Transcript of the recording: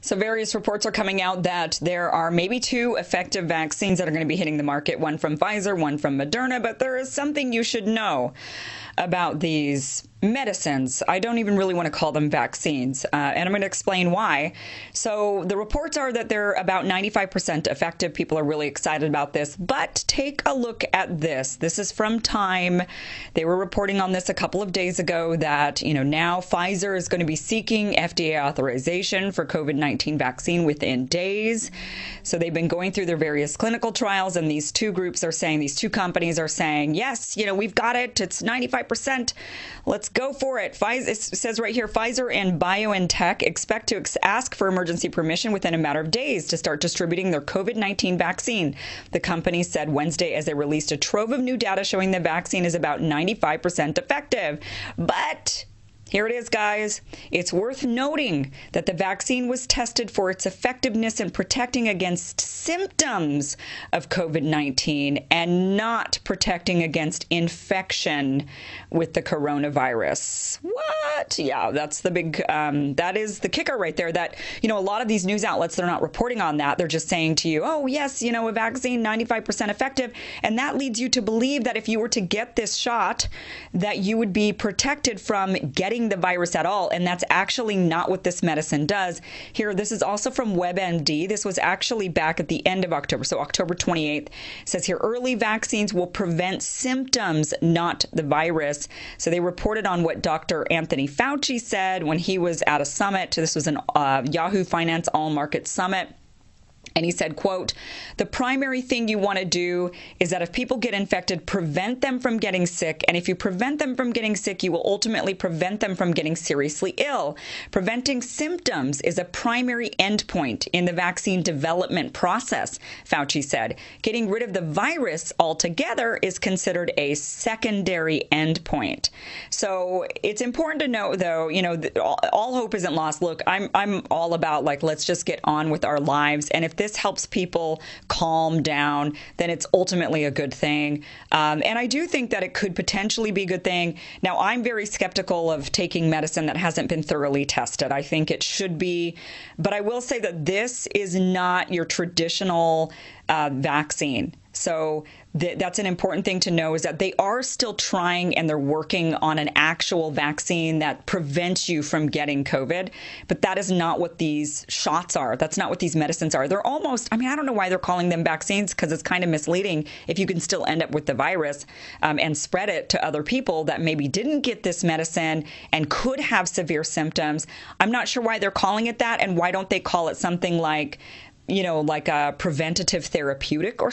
So various reports are coming out that there are maybe two effective vaccines that are going to be hitting the market, one from Pfizer, one from Moderna, but there is something you should know about these medicines. I don't even really want to call them vaccines, and I'm going to explain why. So the reports are that they're about 95% effective. People are really excited about this, but take a look at this. This is from Time. They were reporting on this a couple of days ago that, now Pfizer is going to be seeking FDA authorization for COVID-19 vaccine within days. So they've been going through their various clinical trials, and these two companies are saying, yes, we've got it. It's 95%. Let's go for it. Pfizer, it says right here, Pfizer and BioNTech expect to ask for emergency permission within a matter of days to start distributing their COVID-19 vaccine, the company said Wednesday as they released a trove of new data showing the vaccine is about 95% effective. But here it is, guys. It's worth noting that the vaccine was tested for its effectiveness in protecting against symptoms of COVID-19 and not protecting against infection with the coronavirus. What? Yeah, that's the big, that is the kicker right there, that, a lot of these news outlets, they're not reporting on that. They're just saying to you, oh, yes, a vaccine, 95% effective. And that leads you to believe that if you were to get this shot, that you would be protected from getting the virus at all, and that's actually not what this medicine does. Here, this is also from WebMD. This was actually back at the end of October, so October 28th. It says here, early vaccines will prevent symptoms, not the virus. So they reported on what Dr. Anthony Fauci said when he was at a summit. This was an Yahoo Finance All Market Summit. And he said, quote, the primary thing you want to do is that if people get infected, prevent them from getting sick. And if you prevent them from getting sick, you will ultimately prevent them from getting seriously ill. Preventing symptoms is a primary endpoint in the vaccine development process, Fauci said. Getting rid of the virus altogether is considered a secondary endpoint. So it's important to know, though, all hope isn't lost. Look, I'm all about, let's just get on with our lives. And if this helps people calm down, then it's ultimately a good thing. And I do think that it could potentially be a good thing. Now, I'm very skeptical of taking medicine that hasn't been thoroughly tested. I think it should be. But I will say that this is not your traditional vaccine. So that's an important thing to know, is that they are still trying and they're working on an actual vaccine that prevents you from getting COVID. But that is not what these shots are. That's not what these medicines are. They're almost, I don't know why they're calling them vaccines, because it's kind of misleading if you can still end up with the virus and spread it to other people that maybe didn't get this medicine and could have severe symptoms. I'm not sure why they're calling it that, and why don't they call it something like a preventative therapeutic or